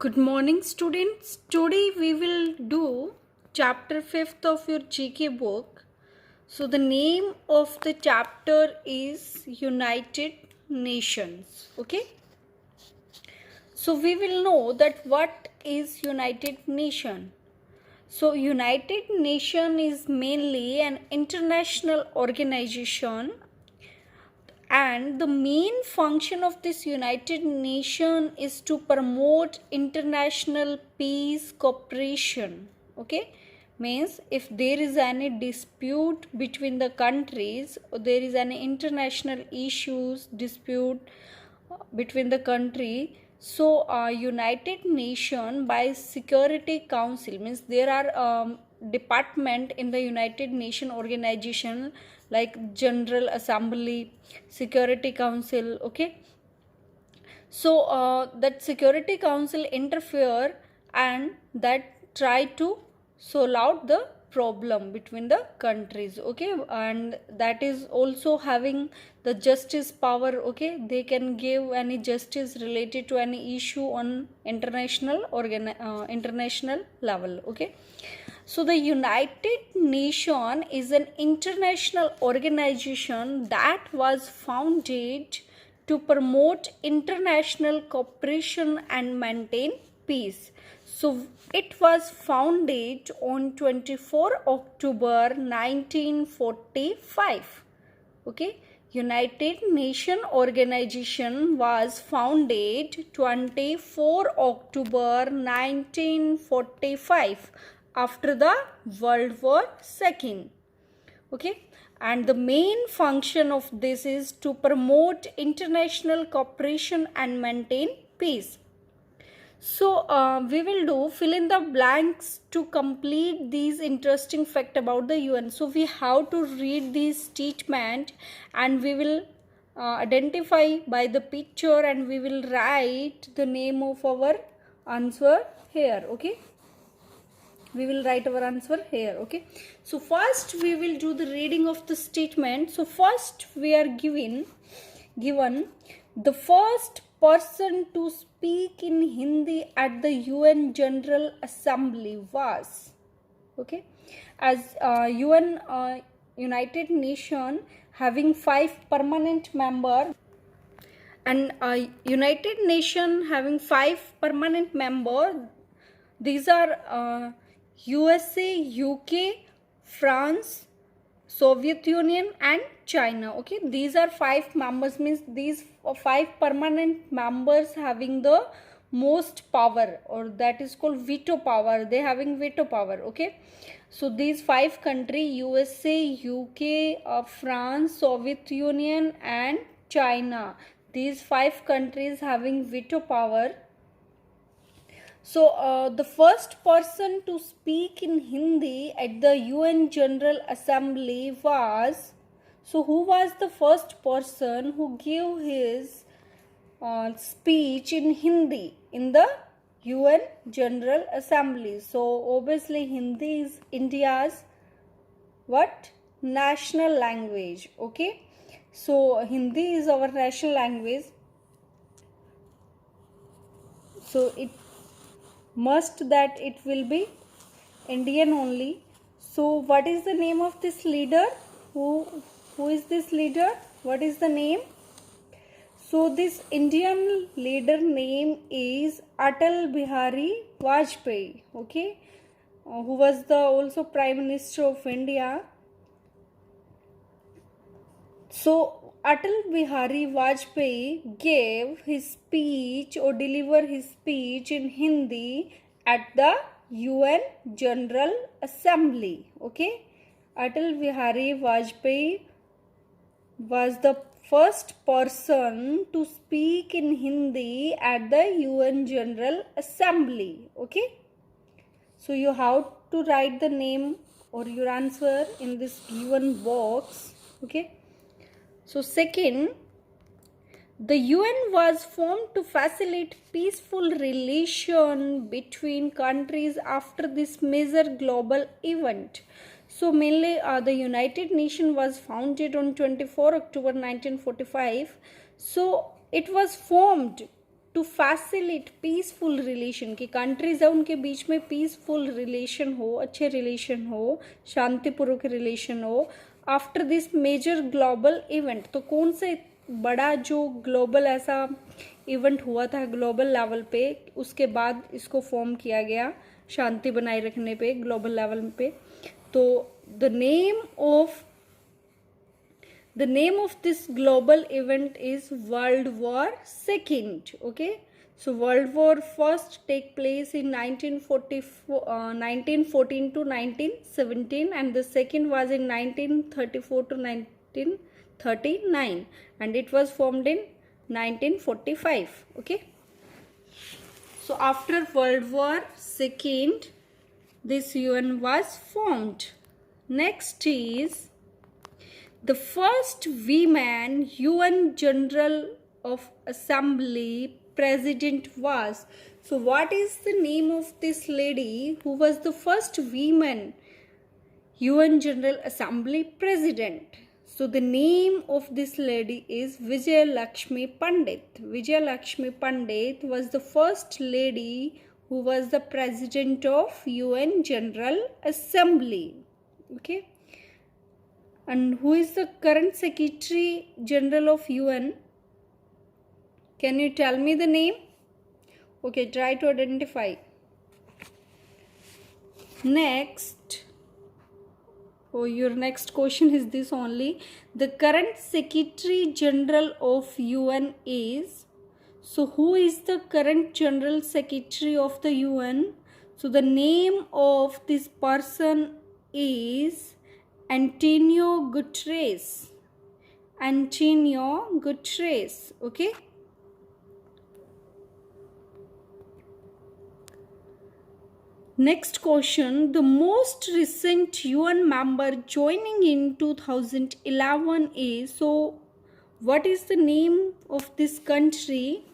Good morning, students. Today we will do chapter 5th of your GK book. So the name of the chapter is United Nations. Okay. So we will know that what is United Nation. So United Nation is mainly an international organization, and the main function of this United Nation is to promote international peace cooperation. Okay, means if there is any dispute between the countries, or there is any international issues dispute between the country, so United Nation by Security Council, means there are department in the United Nation organization like General Assembly, Security Council. Okay, so that Security Council interfere and that try to solve out the problem between the countries. Okay, and that is also having the justice power. Okay, they can give any justice related to any issue on international level. Okay, so the United Nation is an international organization that was founded to promote international cooperation and maintain peace. So it was founded on 24 October 1945. Okay, United Nation organization was founded 24 October 1945 after the World War II. Okay, and the main function of this is to promote international cooperation and maintain peace. So we will do fill in the blanks to complete these interesting fact about the UN. So we have to read this statement and we will identify by the picture and we will write the name of our answer here. Okay, we will write our answer here. Okay, so first we will do the reading of the statement. So first we are given the first person to speak in Hindi at the UN General Assembly was, okay, as UN United Nation having 5 permanent members, and United Nation having 5 permanent members. These are USA, UK, France, Soviet Union and China. Okay, these are 5 members, means these 5 permanent members having the most power, or that is called veto power. They having veto power. Okay, so these 5 countries, USA, UK, France, Soviet Union and China, these 5 countries having veto power. So the first person to speak in Hindi at the UN General Assembly was, so who was the first person who gave his speech in Hindi in the UN General Assembly? So obviously Hindi is India's what? National language. Okay, so Hindi is our national language, so it must that it will be Indian only. So what is the name of this leader? Who is this leader? What is the name? So this Indian leader name is Atal Bihari Vajpayee. Okay, who was the also Prime Minister of India. So Atal Bihari Vajpayee gave his speech or delivered his speech in Hindi at the UN General Assembly. Okay, Atal Bihari Vajpayee was the first person to speak in Hindi at the UN General Assembly. Okay, so you have to write the name or your answer in this given box. Okay, so second, the UN was formed to facilitate peaceful relation between countries after this major global event. So mainly the United Nations was founded on 24 October 1945. So it was formed to facilitate peaceful relation, कि countries है उनके बीच में peaceful relation हो, अच्छे relation हो, शांतिपूर्वक relation हो after this major global event. तो कौन से बड़ा जो ग्लोबल ऐसा इवेंट हुआ था ग्लोबल लेवल पे, उसके बाद इसको फॉर्म किया गया शांति बनाए रखने पे ग्लोबल लेवल पे। तो the name of this global event is World War II. Okay, so World War first take place in 1914 to 1917, and the second was in 1934 to 1939, and it was formed in 1945. Okay, so after World War II, this UN was formed. Next is the first woman UN General of Assembly President was. So what is the name of this lady who was the first woman UN General Assembly President? So the name of this lady is Vijay Lakshmi Pandit. Vijay Lakshmi Pandit was the first lady who was the President of UN General Assembly. Okay. And who is the current Secretary General of UN? Can you tell me the name? Okay, try to identify. Next. Oh, your next question is this only. The current Secretary General of UN is. So who is the current General Secretary of the UN? So the name of this person is Antonio Guterres. Antonio Guterres. Okay. Next question. The most recent UN member joining in 2011 is. So what is the name of this country?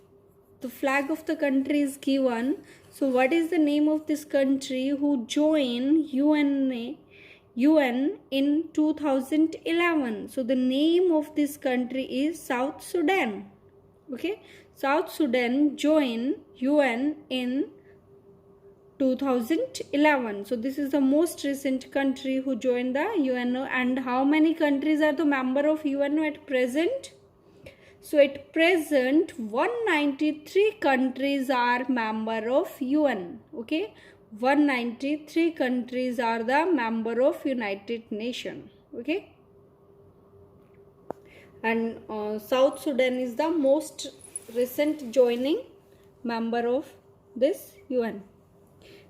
The flag of the country is given. So what is the name of this country who joined UN in 2011? So the name of this country is South Sudan. Okay, South Sudan joined UN in 2011. So this is the most recent country who joined the UNO. And how many countries are the member of UNO at present? So at present 193 countries are member of UN. Okay, 193 countries are the member of United Nations. Okay, and South Sudan is the most recent joining member of this UN.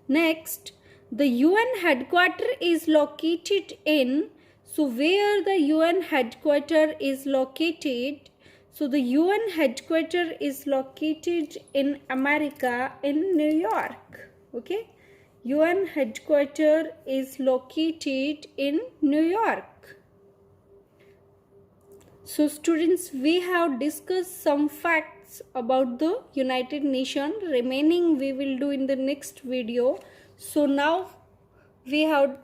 Next, the UN headquarters is located in. So where the UN headquarters is located? So the UN headquarters is located in America, in New York. Okay, UN headquarters is located in New York. So students, we have discussed some facts about the United Nations. Remaining we will do in the next video. So now we have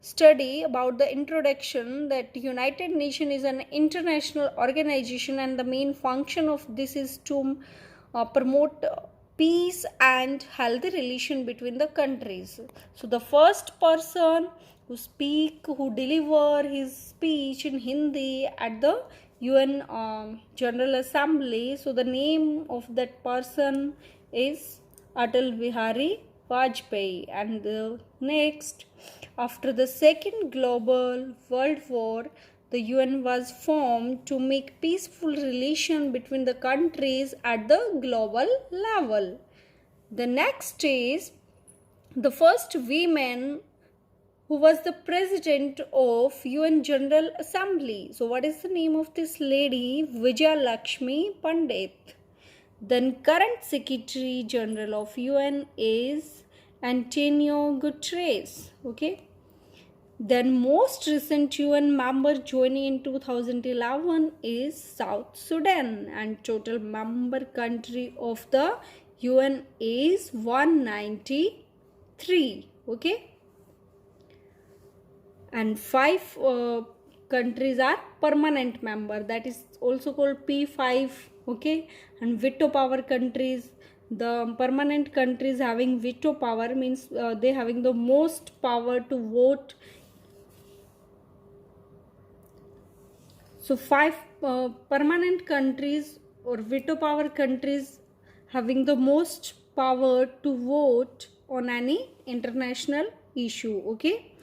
study about the introduction that United Nations is an international organization, and the main function of this is to promote peace and healthy relation between the countries. So the first person who deliver his speech in Hindi at the UN General Assembly. So the name of that person is Atal Bihari Vajpayee. And the next, after the second global world war, the UN was formed to make peaceful relation between the countries at the global level. The next is the first woman who was the president of UN General Assembly. So what is the name of this lady? Vijay Lakshmi Pandit. Then current Secretary General of UN is Antonio Guterres. Okay. Then most recent UN member joining in 2011 is South Sudan, and total member country of the UN is 193. Okay. And 5 countries are permanent member, that is also called P5 Okay, and veto power countries, the permanent countries having veto power means they having the most power to vote. So 5 permanent countries or veto power countries having the most power to vote on any international issue. Okay,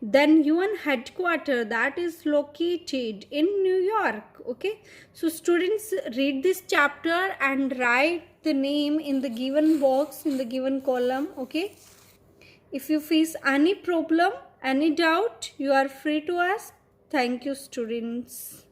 then UN headquarter that is located in New York. Okay, so students, read this chapter and write the name in the given box, in the given column. Okay, if you face any problem, any doubt, you are free to ask. Thank you, students.